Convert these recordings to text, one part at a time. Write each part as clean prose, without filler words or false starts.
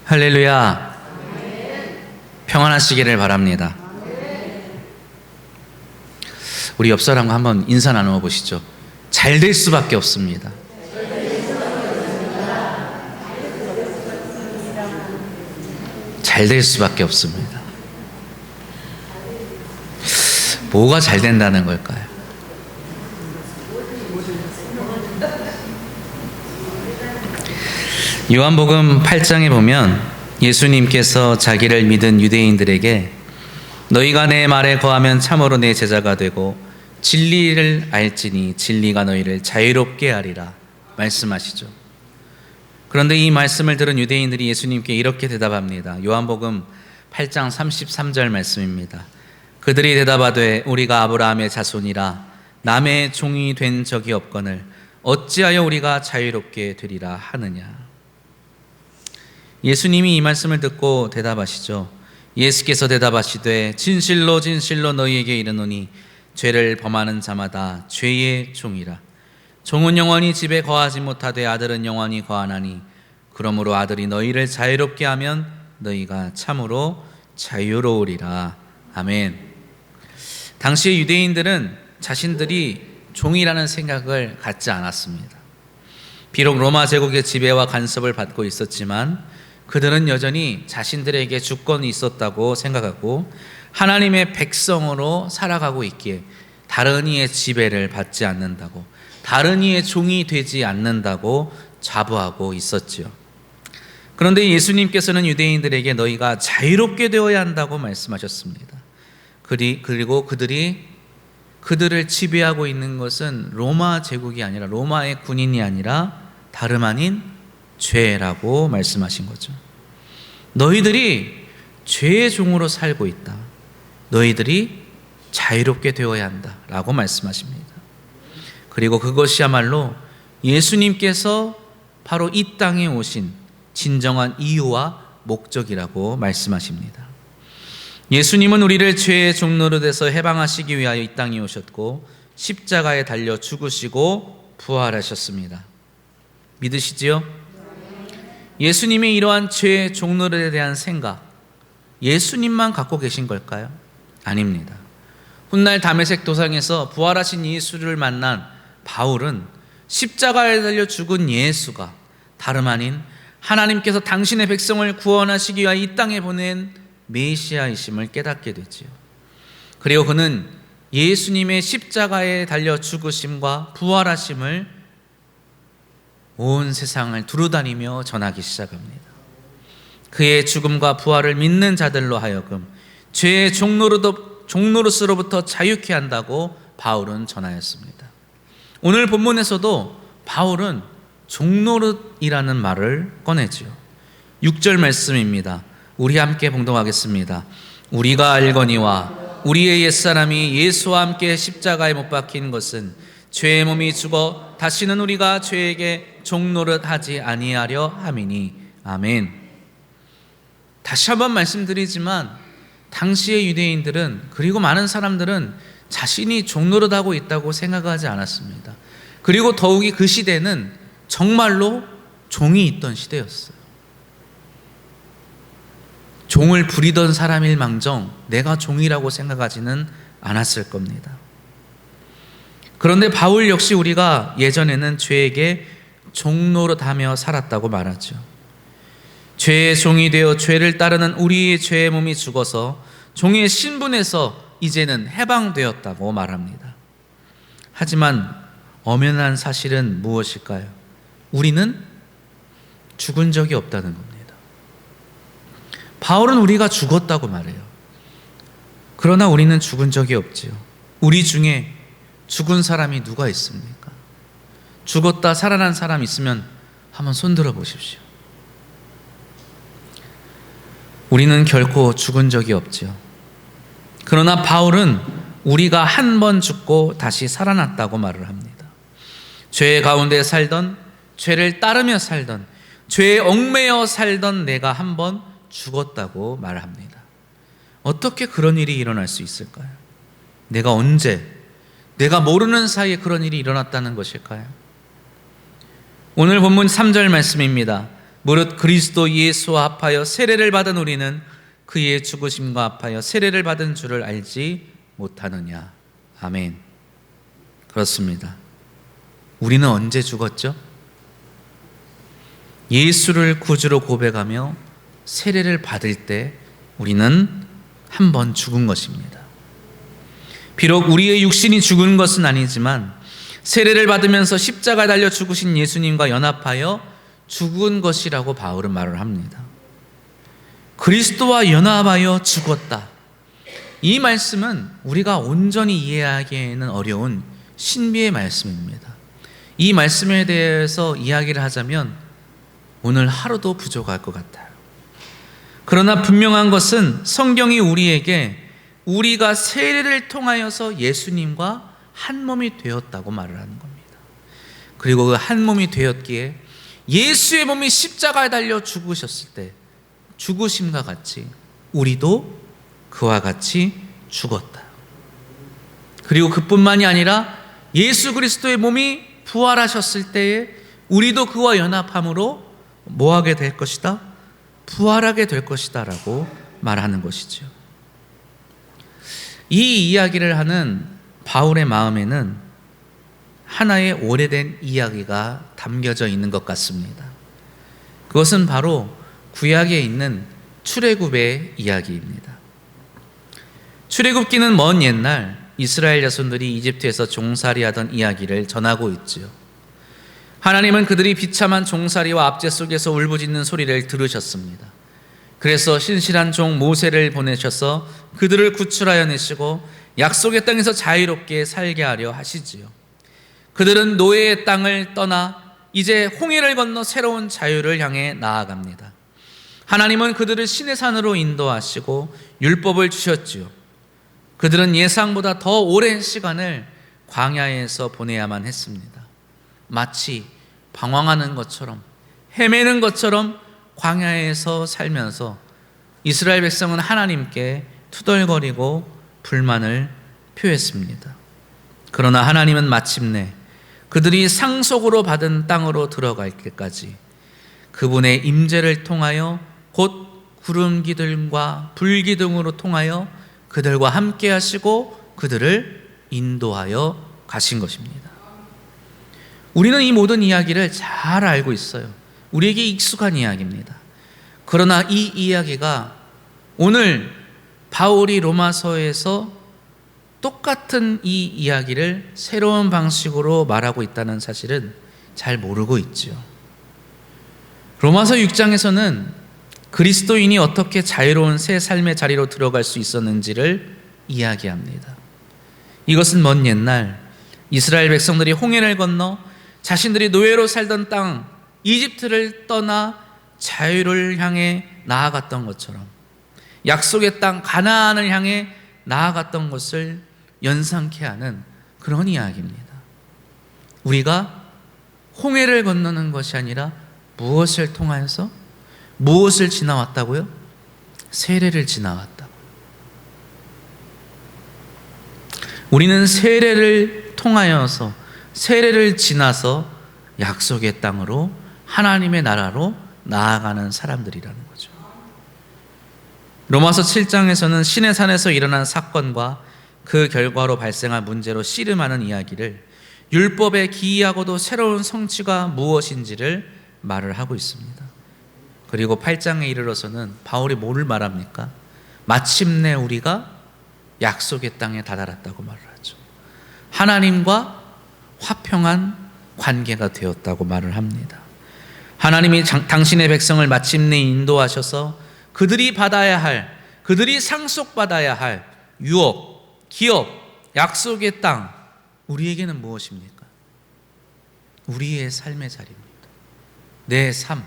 할렐루야. 평안하시기를 바랍니다. 우리 옆 사람과 한번 인사 나누어 보시죠. 잘 될 수밖에 없습니다. 잘 될 수밖에 없습니다. 뭐가 잘 된다는 걸까요? 요한복음 8장에 보면 예수님께서 자기를 믿은 유대인들에게 너희가 내 말에 거하면 참으로 내 제자가 되고 진리를 알지니 진리가 너희를 자유롭게 하리라 말씀하시죠. 그런데 이 말씀을 들은 유대인들이 예수님께 이렇게 대답합니다. 요한복음 8장 33절 말씀입니다. 그들이 대답하되 우리가 아브라함의 자손이라 남의 종이 된 적이 없거늘 어찌하여 우리가 자유롭게 되리라 하느냐. 예수님이 이 말씀을 듣고 대답하시죠. 예수께서 대답하시되 진실로 진실로 너희에게 이르노니 죄를 범하는 자마다 죄의 종이라. 종은 영원히 집에 거하지 못하되 아들은 영원히 거하나니 그러므로 아들이 너희를 자유롭게 하면 너희가 참으로 자유로우리라. 아멘. 당시의 유대인들은 자신들이 종이라는 생각을 갖지 않았습니다. 비록 로마 제국의 지배와 간섭을 받고 있었지만 그들은 여전히 자신들에게 주권이 있었다고 생각하고 하나님의 백성으로 살아가고 있기에 다른 이의 지배를 받지 않는다고, 다른 이의 종이 되지 않는다고 자부하고 있었지요. 그런데 예수님께서는 유대인들에게 너희가 자유롭게 되어야 한다고 말씀하셨습니다. 그리고 그들을 지배하고 있는 것은 로마 제국이 아니라, 로마의 군인이 아니라 다름 아닌 죄라고 말씀하신 거죠. 너희들이 죄의 종으로 살고 있다. 너희들이 자유롭게 되어야 한다 라고 말씀하십니다. 그리고 그것이야말로 예수님께서 바로 이 땅에 오신 진정한 이유와 목적이라고 말씀하십니다. 예수님은 우리를 죄의 종노릇에서 해방하시기 위하여 이 땅에 오셨고 십자가에 달려 죽으시고 부활하셨습니다. 믿으시지요? 예수님의 이러한 죄의 종노릇에 대한 생각, 예수님만 갖고 계신 걸까요? 아닙니다. 훗날 다메섹 도상에서 부활하신 예수를 만난 바울은 십자가에 달려 죽은 예수가 다름 아닌 하나님께서 당신의 백성을 구원하시기 위하여 이 땅에 보낸 메시아이심을 깨닫게 되지요. 그리고 그는 예수님의 십자가에 달려 죽으심과 부활하심을 온 세상을 두루다니며 전하기 시작합니다. 그의 죽음과 부활을 믿는 자들로 하여금 죄의 종노릇으로부터 자유케 한다고 바울은 전하였습니다. 오늘 본문에서도 바울은 종노릇이라는 말을 꺼내지요. 6절 말씀입니다. 우리 함께 봉독하겠습니다. 우리가 알거니와 우리의 옛사람이 예수와 함께 십자가에 못 박힌 것은 죄의 몸이 죽어 다시는 우리가 죄에게 종노릇하지 아니하려 함이니. 아멘. 다시 한번 말씀드리지만 당시의 유대인들은, 그리고 많은 사람들은 자신이 종노릇하고 있다고 생각하지 않았습니다. 그리고 더욱이 그 시대는 정말로 종이 있던 시대였어요. 종을 부리던 사람일 망정 내가 종이라고 생각하지는 않았을 겁니다. 그런데 바울 역시 우리가 예전에는 죄에게 종노릇하며 살았다고 말하죠. 죄의 종이 되어 죄를 따르는 우리의 죄의 몸이 죽어서 종의 신분에서 이제는 해방되었다고 말합니다. 하지만 엄연한 사실은 무엇일까요? 우리는 죽은 적이 없다는 겁니다. 바울은 우리가 죽었다고 말해요. 그러나 우리는 죽은 적이 없지요. 우리 중에 죽은 사람이 누가 있습니까? 죽었다 살아난 사람 있으면 한번 손들어 보십시오. 우리는 결코 죽은 적이 없지요. 그러나 바울은 우리가 한 번 죽고 다시 살아났다고 말을 합니다. 죄 가운데 살던, 죄를 따르며 살던, 죄에 얽매여 살던 내가 한 번 죽었다고 말합니다. 어떻게 그런 일이 일어날 수 있을까요? 내가 언제, 내가 모르는 사이에 그런 일이 일어났다는 것일까요? 오늘 본문 3절 말씀입니다. 무릇 그리스도 예수와 합하여 세례를 받은 우리는 그의 죽으심과 합하여 세례를 받은 줄을 알지 못하느냐. 아멘. 그렇습니다. 우리는 언제 죽었죠? 예수를 구주로 고백하며 세례를 받을 때 우리는 한 번 죽은 것입니다. 비록 우리의 육신이 죽은 것은 아니지만 세례를 받으면서 십자가에 달려 죽으신 예수님과 연합하여 죽은 것이라고 바울은 말을 합니다. 그리스도와 연합하여 죽었다. 이 말씀은 우리가 온전히 이해하기에는 어려운 신비의 말씀입니다. 이 말씀에 대해서 이야기를 하자면 오늘 하루도 부족할 것 같아요. 그러나 분명한 것은 성경이 우리에게 우리가 세례를 통하여서 예수님과 한 몸이 되었다고 말을 하는 겁니다. 그리고 그 한 몸이 되었기에 예수의 몸이 십자가에 달려 죽으셨을 때 죽으심과 같이 우리도 그와 같이 죽었다. 그리고 그뿐만이 아니라 예수 그리스도의 몸이 부활하셨을 때에 우리도 그와 연합함으로 뭐하게 될 것이다? 부활하게 될 것이다 라고 말하는 것이죠. 이 이야기를 하는 바울의 마음에는 하나의 오래된 이야기가 담겨져 있는 것 같습니다. 그것은 바로 구약에 있는 출애굽의 이야기입니다. 출애굽기는 먼 옛날 이스라엘 자손들이 이집트에서 종살이하던 이야기를 전하고 있지요. 하나님은 그들이 비참한 종살이와 압제 속에서 울부짖는 소리를 들으셨습니다. 그래서 신실한 종 모세를 보내셔서 그들을 구출하여 내시고 약속의 땅에서 자유롭게 살게 하려 하시지요. 그들은 노예의 땅을 떠나 이제 홍해를 건너 새로운 자유를 향해 나아갑니다. 하나님은 그들을 시내산으로 인도하시고 율법을 주셨지요. 그들은 예상보다 더 오랜 시간을 광야에서 보내야만 했습니다. 마치 방황하는 것처럼 헤매는 것처럼 광야에서 살면서 이스라엘 백성은 하나님께 투덜거리고 불만을 표했습니다. 그러나 하나님은 마침내 그들이 상속으로 받은 땅으로 들어갈 때까지 그분의 임재를 통하여 곧 구름 기둥과 불 기둥으로 통하여 그들과 함께 하시고 그들을 인도하여 가신 것입니다. 우리는 이 모든 이야기를 잘 알고 있어요. 우리에게 익숙한 이야기입니다. 그러나 이 이야기가 오늘 바울이 로마서에서 똑같은 이 이야기를 새로운 방식으로 말하고 있다는 사실은 잘 모르고 있죠. 로마서 6장에서는 그리스도인이 어떻게 자유로운 새 삶의 자리로 들어갈 수 있었는지를 이야기합니다. 이것은 먼 옛날 이스라엘 백성들이 홍해를 건너 자신들이 노예로 살던 땅 이집트를 떠나 자유를 향해 나아갔던 것처럼 약속의 땅 가나안을 향해 나아갔던 것을 연상케 하는 그런 이야기입니다. 우리가 홍해를 건너는 것이 아니라 무엇을 통하여서 무엇을 지나왔다고요? 세례를 지나왔다고. 우리는 세례를 통하여서 세례를 지나서 약속의 땅으로 하나님의 나라로 나아가는 사람들이라는 거죠. 로마서 7장에서는 시내산에서 일어난 사건과 그 결과로 발생한 문제로 씨름하는 이야기를 율법에 기이하고도 새로운 성취가 무엇인지를 말을 하고 있습니다. 그리고 8장에 이르러서는 바울이 뭐를 말합니까? 마침내 우리가 약속의 땅에 다다랐다고 말을 하죠. 하나님과 화평한 관계가 되었다고 말을 합니다. 하나님이 당신의 백성을 마침내 인도하셔서 그들이 받아야 할, 그들이 상속받아야 할 유업, 기업, 약속의 땅, 우리에게는 무엇입니까? 우리의 삶의 자리입니다. 내 삶,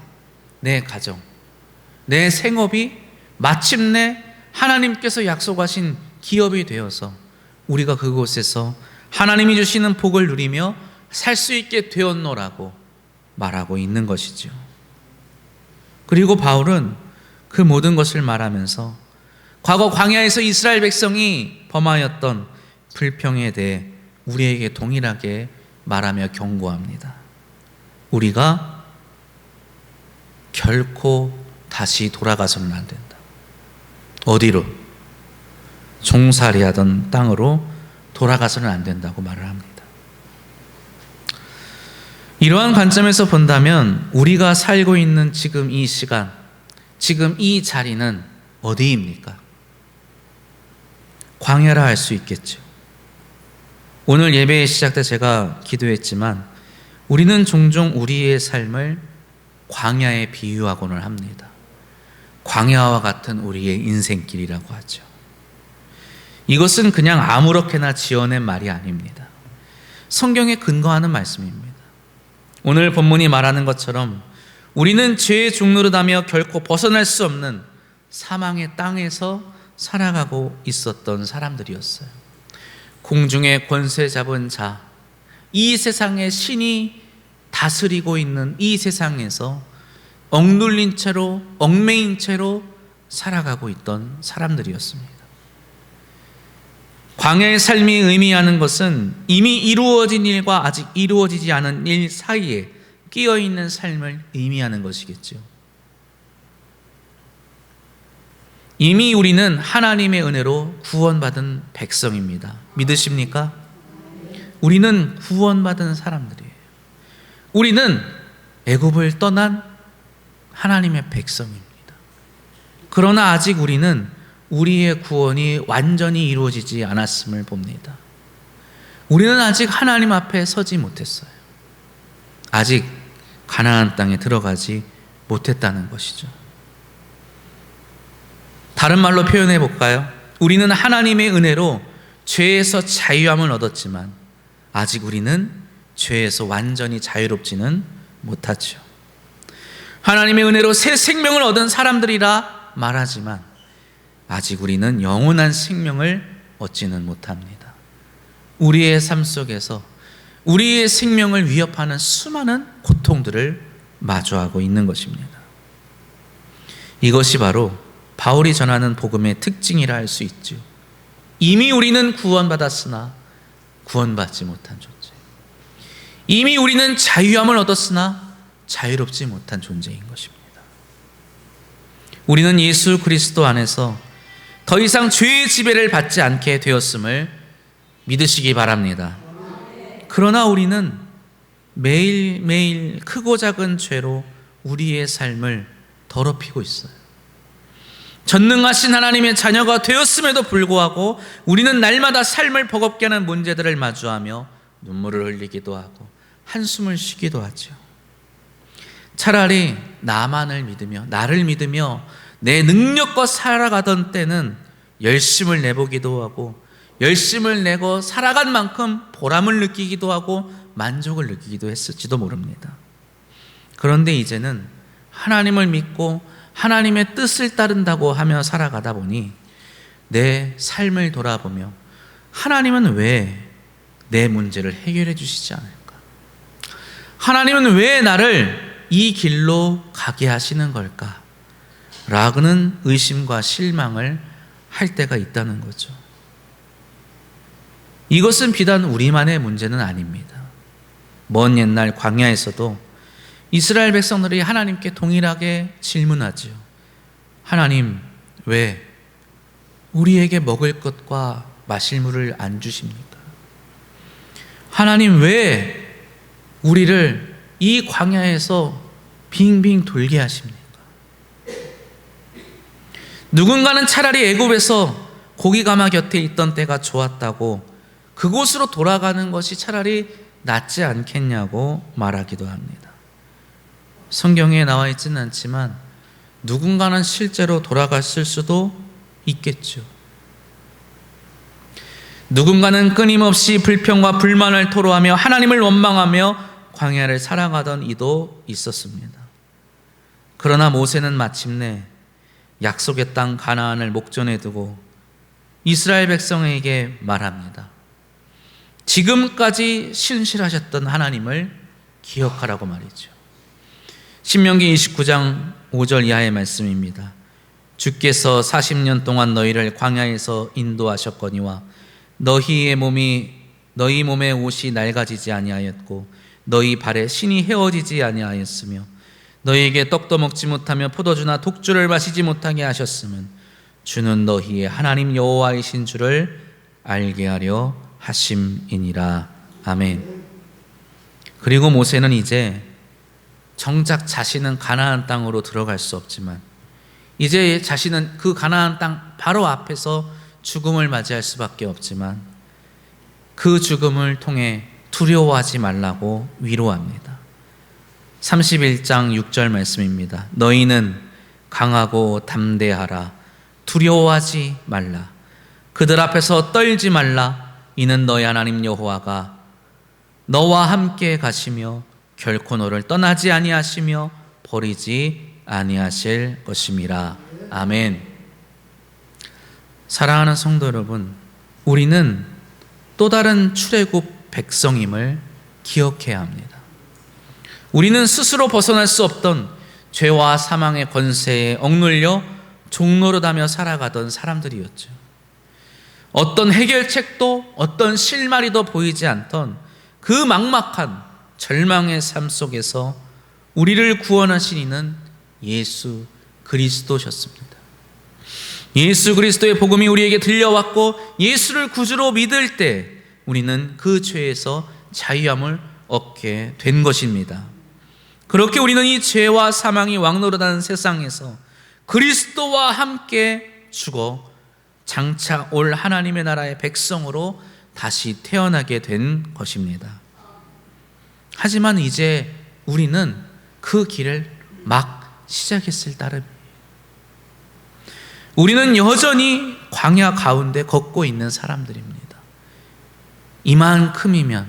내 가정, 내 생업이 마침내 하나님께서 약속하신 기업이 되어서 우리가 그곳에서 하나님이 주시는 복을 누리며 살 수 있게 되었노라고 말하고 있는 것이죠. 그리고 바울은 그 모든 것을 말하면서 과거 광야에서 이스라엘 백성이 범하였던 불평에 대해 우리에게 동일하게 말하며 경고합니다. 우리가 결코 다시 돌아가서는 안 된다. 어디로? 종살이하던 땅으로 돌아가서는 안 된다고 말을 합니다. 이러한 관점에서 본다면 우리가 살고 있는 지금 이 시간, 지금 이 자리는 어디입니까? 광야라 할 수 있겠죠. 오늘 예배 시작 때 제가 기도했지만 우리는 종종 우리의 삶을 광야에 비유하고는 합니다. 광야와 같은 우리의 인생길이라고 하죠. 이것은 그냥 아무렇게나 지어낸 말이 아닙니다. 성경에 근거하는 말씀입니다. 오늘 본문이 말하는 것처럼 우리는 죄의 종노릇하며 결코 벗어날 수 없는 사망의 땅에서 살아가고 있었던 사람들이었어요. 공중의 권세 잡은 자, 이 세상의 신이 다스리고 있는 이 세상에서 억눌린 채로, 얽매인 채로 살아가고 있던 사람들이었습니다. 광야의 삶이 의미하는 것은 이미 이루어진 일과 아직 이루어지지 않은 일 사이에 끼어있는 삶을 의미하는 것이겠죠. 이미 우리는 하나님의 은혜로 구원받은 백성입니다. 믿으십니까? 우리는 구원받은 사람들이에요. 우리는 애굽을 떠난 하나님의 백성입니다. 그러나 아직 우리는 우리의 구원이 완전히 이루어지지 않았음을 봅니다. 우리는 아직 하나님 앞에 서지 못했어요. 아직 가나안 땅에 들어가지 못했다는 것이죠. 다른 말로 표현해 볼까요? 우리는 하나님의 은혜로 죄에서 자유함을 얻었지만 아직 우리는 죄에서 완전히 자유롭지는 못하죠. 하나님의 은혜로 새 생명을 얻은 사람들이라 말하지만 아직 우리는 영원한 생명을 얻지는 못합니다. 우리의 삶 속에서 우리의 생명을 위협하는 수많은 고통들을 마주하고 있는 것입니다. 이것이 바로 바울이 전하는 복음의 특징이라 할 수 있죠. 이미 우리는 구원받았으나 구원받지 못한 존재. 이미 우리는 자유함을 얻었으나 자유롭지 못한 존재인 것입니다. 우리는 예수 그리스도 안에서 더 이상 죄의 지배를 받지 않게 되었음을 믿으시기 바랍니다. 그러나 우리는 매일매일 크고 작은 죄로 우리의 삶을 더럽히고 있어요. 전능하신 하나님의 자녀가 되었음에도 불구하고 우리는 날마다 삶을 버겁게 하는 문제들을 마주하며 눈물을 흘리기도 하고 한숨을 쉬기도 하죠. 차라리 나만을 믿으며 나를 믿으며 내 능력과 살아가던 때는 열심을 내보기도 하고 열심을 내고 살아간 만큼 보람을 느끼기도 하고 만족을 느끼기도 했을지도 모릅니다. 그런데 이제는 하나님을 믿고 하나님의 뜻을 따른다고 하며 살아가다 보니 내 삶을 돌아보며 하나님은 왜 내 문제를 해결해 주시지 않을까? 하나님은 왜 나를 이 길로 가게 하시는 걸까? 라는 의심과 실망을 할 때가 있다는 거죠. 이것은 비단 우리만의 문제는 아닙니다. 먼 옛날 광야에서도 이스라엘 백성들이 하나님께 동일하게 질문하죠. 하나님, 왜 우리에게 먹을 것과 마실 물을 안 주십니까? 하나님, 왜 우리를 이 광야에서 빙빙 돌게 하십니까? 누군가는 차라리 애굽에서 고기가마 곁에 있던 때가 좋았다고 그곳으로 돌아가는 것이 차라리 낫지 않겠냐고 말하기도 합니다. 성경에 나와 있지는 않지만 누군가는 실제로 돌아갔을 수도 있겠죠. 누군가는 끊임없이 불평과 불만을 토로하며 하나님을 원망하며 광야를 살아가던 이도 있었습니다. 그러나 모세는 마침내 약속의 땅 가나안을 목전에 두고 이스라엘 백성에게 말합니다. 지금까지 신실하셨던 하나님을 기억하라고 말이죠. 신명기 29장 5절 이하의 말씀입니다. 주께서 40년 동안 너희를 광야에서 인도하셨거니와 너희 몸의 옷이 낡아지지 아니하였고 너희 발에 신이 헤어지지 아니하였으며 너희에게 떡도 먹지 못하며 포도주나 독주를 마시지 못하게 하셨으면 주는 너희의 하나님 여호와이신 줄을 알게 하려 하심이니라. 아멘. 그리고 모세는 이제 정작 자신은 가나안 땅으로 들어갈 수 없지만 이제 자신은 그 가나안 땅 바로 앞에서 죽음을 맞이할 수밖에 없지만 그 죽음을 통해 두려워하지 말라고 위로합니다. 31장 6절 말씀입니다. 너희는 강하고 담대하라. 두려워하지 말라. 그들 앞에서 떨지 말라. 이는 너희 하나님 여호와가 너와 함께 가시며 결코 너를 떠나지 아니하시며 버리지 아니하실 것임이라. 아멘. 사랑하는 성도 여러분, 우리는 또 다른 출애굽 백성임을 기억해야 합니다. 우리는 스스로 벗어날 수 없던 죄와 사망의 권세에 억눌려 종노릇하며 살아가던 사람들이었죠. 어떤 해결책도 어떤 실마리도 보이지 않던 그 막막한 절망의 삶 속에서 우리를 구원하신 이는 예수 그리스도셨습니다. 예수 그리스도의 복음이 우리에게 들려왔고 예수를 구주로 믿을 때 우리는 그 죄에서 자유함을 얻게 된 것입니다. 그렇게 우리는 이 죄와 사망이 왕노릇하는 세상에서 그리스도와 함께 죽어 장차 올 하나님의 나라의 백성으로 다시 태어나게 된 것입니다. 하지만 이제 우리는 그 길을 막 시작했을 따름이에요. 우리는 여전히 광야 가운데 걷고 있는 사람들입니다. 이만큼이면,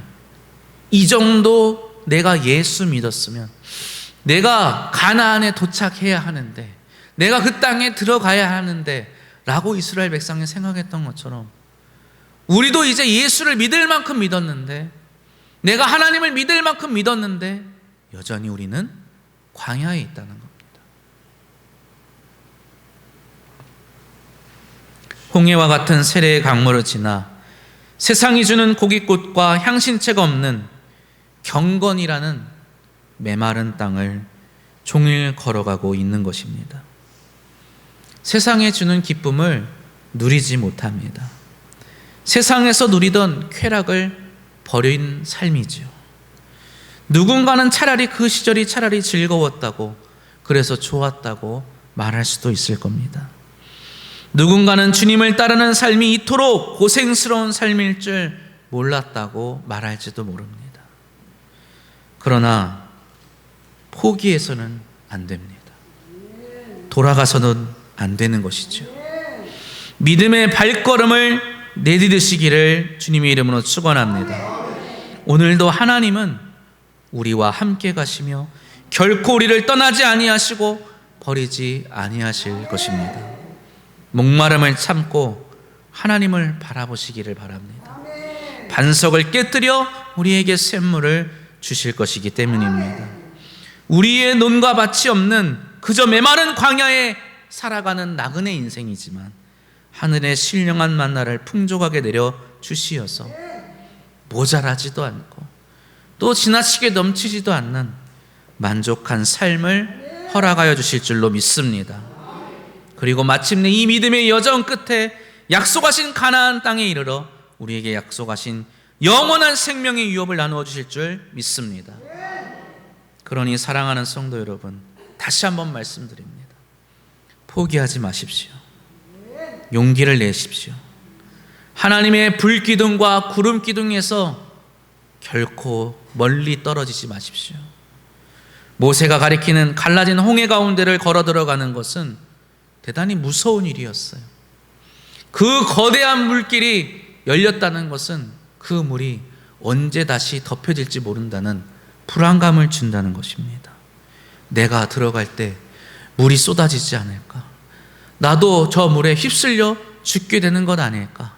이 정도 내가 예수 믿었으면, 내가 가나안에 도착해야 하는데, 내가 그 땅에 들어가야 하는데 라고 이스라엘 백성이 생각했던 것처럼 우리도 이제 예수를 믿을 만큼 믿었는데, 내가 하나님을 믿을 만큼 믿었는데 여전히 우리는 광야에 있다는 겁니다. 홍해와 같은 세례의 강물을 지나 세상이 주는 고깃꽃과 향신채가 없는 경건이라는 메마른 땅을 종일 걸어가고 있는 것입니다. 세상에 주는 기쁨을 누리지 못합니다. 세상에서 누리던 쾌락을 버린 삶이죠. 누군가는 차라리 그 시절이 차라리 즐거웠다고, 그래서 좋았다고 말할 수도 있을 겁니다. 누군가는 주님을 따르는 삶이 이토록 고생스러운 삶일 줄 몰랐다고 말할지도 모릅니다. 그러나 포기해서는 안 됩니다. 돌아가서는 안 되는 것이죠. 믿음의 발걸음을 내디디시기를 주님의 이름으로 축원합니다. 오늘도 하나님은 우리와 함께 가시며 결코 우리를 떠나지 아니하시고 버리지 아니하실 것입니다. 목마름을 참고 하나님을 바라보시기를 바랍니다. 반석을 깨뜨려 우리에게 샘물을 주실 것이기 때문입니다. 우리의 논과 밭이 없는 그저 메마른 광야에 살아가는 나그네 인생이지만 하늘의 신령한 만나를 풍족하게 내려 주시어서 모자라지도 않고 또 지나치게 넘치지도 않는 만족한 삶을 허락하여 주실 줄로 믿습니다. 그리고 마침내 이 믿음의 여정 끝에 약속하신 가나안 땅에 이르러 우리에게 약속하신 영원한 생명의 유업을 나누어 주실 줄 믿습니다. 그러니 사랑하는 성도 여러분, 다시 한번 말씀드립니다. 포기하지 마십시오. 용기를 내십시오. 하나님의 불기둥과 구름기둥에서 결코 멀리 떨어지지 마십시오. 모세가 가리키는 갈라진 홍해 가운데를 걸어 들어가는 것은 대단히 무서운 일이었어요. 그 거대한 물길이 열렸다는 것은 그 물이 언제 다시 덮여질지 모른다는 불안감을 준다는 것입니다. 내가 들어갈 때 물이 쏟아지지 않을까? 나도 저 물에 휩쓸려 죽게 되는 것 아닐까?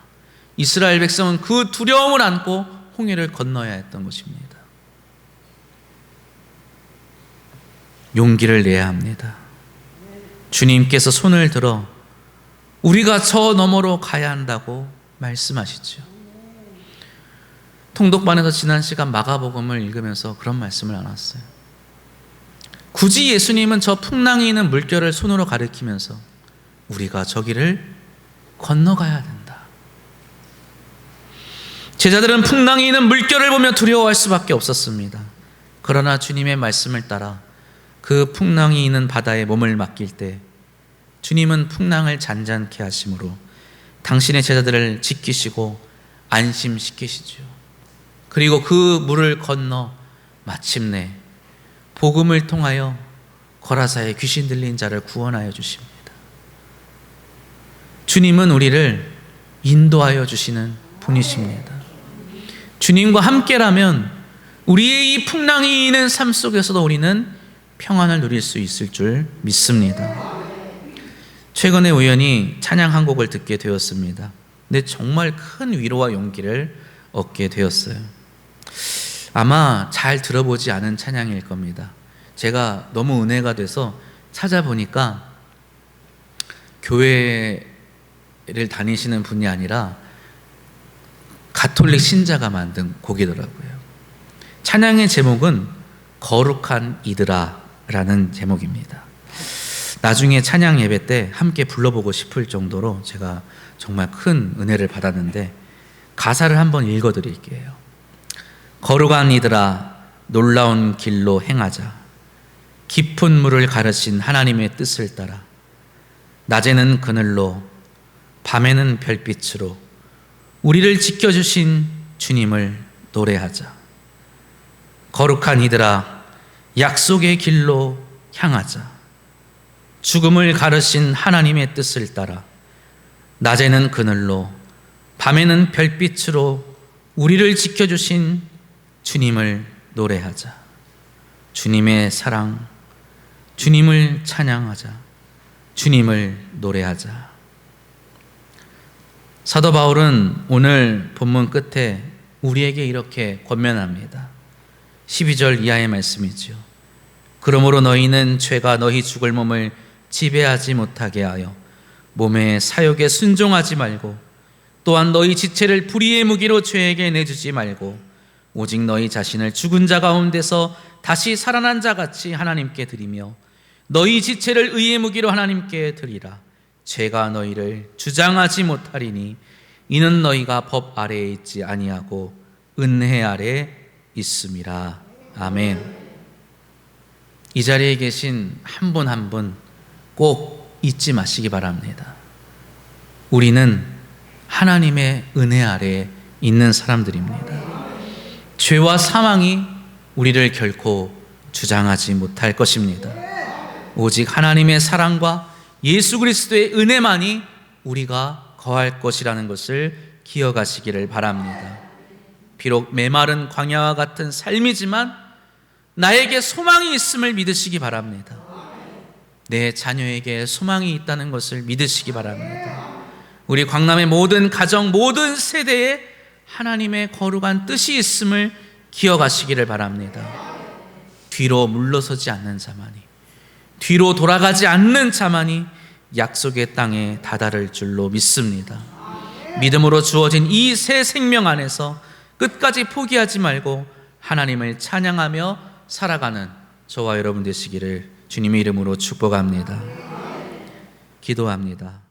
이스라엘 백성은 그 두려움을 안고 홍해를 건너야 했던 것입니다. 용기를 내야 합니다. 주님께서 손을 들어 우리가 저 너머로 가야 한다고 말씀하시죠. 통독반에서 지난 시간 마가복음을 읽으면서 그런 말씀을 나눴어요. 굳이 예수님은 저 풍랑이 있는 물결을 손으로 가리키면서 우리가 저기를 건너가야 된다. 제자들은 풍랑이 있는 물결을 보며 두려워할 수밖에 없었습니다. 그러나 주님의 말씀을 따라 그 풍랑이 있는 바다에 몸을 맡길 때 주님은 풍랑을 잔잔케 하심으로 당신의 제자들을 지키시고 안심시키시죠. 그리고 그 물을 건너 마침내 복음을 통하여 거라사의 귀신 들린 자를 구원하여 주십니다. 주님은 우리를 인도하여 주시는 분이십니다. 주님과 함께라면 우리의 이 풍랑이 있는 삶 속에서도 우리는 평안을 누릴 수 있을 줄 믿습니다. 최근에 우연히 찬양 한 곡을 듣게 되었습니다. 근데 정말 큰 위로와 용기를 얻게 되었어요. 아마 잘 들어보지 않은 찬양일 겁니다. 제가 너무 은혜가 돼서 찾아보니까 교회를 다니시는 분이 아니라 가톨릭 신자가 만든 곡이더라고요. 찬양의 제목은 거룩한 이들아 라는 제목입니다. 나중에 찬양 예배 때 함께 불러보고 싶을 정도로 제가 정말 큰 은혜를 받았는데 가사를 한번 읽어드릴게요. 거룩한 이들아 놀라운 길로 행하자. 깊은 물을 가르신 하나님의 뜻을 따라 낮에는 그늘로 밤에는 별빛으로 우리를 지켜주신 주님을 노래하자. 거룩한 이들아 약속의 길로 향하자. 죽음을 가르신 하나님의 뜻을 따라 낮에는 그늘로 밤에는 별빛으로 우리를 지켜주신 주님을 노래하자. 주님의 사랑, 주님을 찬양하자. 주님을 노래하자. 사도 바울은 오늘 본문 끝에 우리에게 이렇게 권면합니다. 12절 이하의 말씀이지요. 그러므로 너희는 죄가 너희 죽을 몸을 지배하지 못하게 하여 몸의 사욕에 순종하지 말고 또한 너희 지체를 불의의 무기로 죄에게 내주지 말고 오직 너희 자신을 죽은 자 가운데서 다시 살아난 자 같이 하나님께 드리며 너희 지체를 의의 무기로 하나님께 드리라. 죄가 너희를 주장하지 못하리니 이는 너희가 법 아래에 있지 아니하고 은혜 아래에 있음이라. 아멘. 이 자리에 계신 한 분 한 분 꼭 잊지 마시기 바랍니다. 우리는 하나님의 은혜 아래에 있는 사람들입니다. 죄와 사망이 우리를 결코 주장하지 못할 것입니다. 오직 하나님의 사랑과 예수 그리스도의 은혜만이 우리가 거할 것이라는 것을 기억하시기를 바랍니다. 비록 메마른 광야와 같은 삶이지만 나에게 소망이 있음을 믿으시기 바랍니다. 내 자녀에게 소망이 있다는 것을 믿으시기 바랍니다. 우리 광남의 모든 가정, 모든 세대에 하나님의 거룩한 뜻이 있음을 기억하시기를 바랍니다. 뒤로 물러서지 않는 자만이, 뒤로 돌아가지 않는 자만이 약속의 땅에 다다를 줄로 믿습니다. 믿음으로 주어진 이 새 생명 안에서 끝까지 포기하지 말고 하나님을 찬양하며 살아가는 저와 여러분 되시기를 주님의 이름으로 축복합니다. 기도합니다.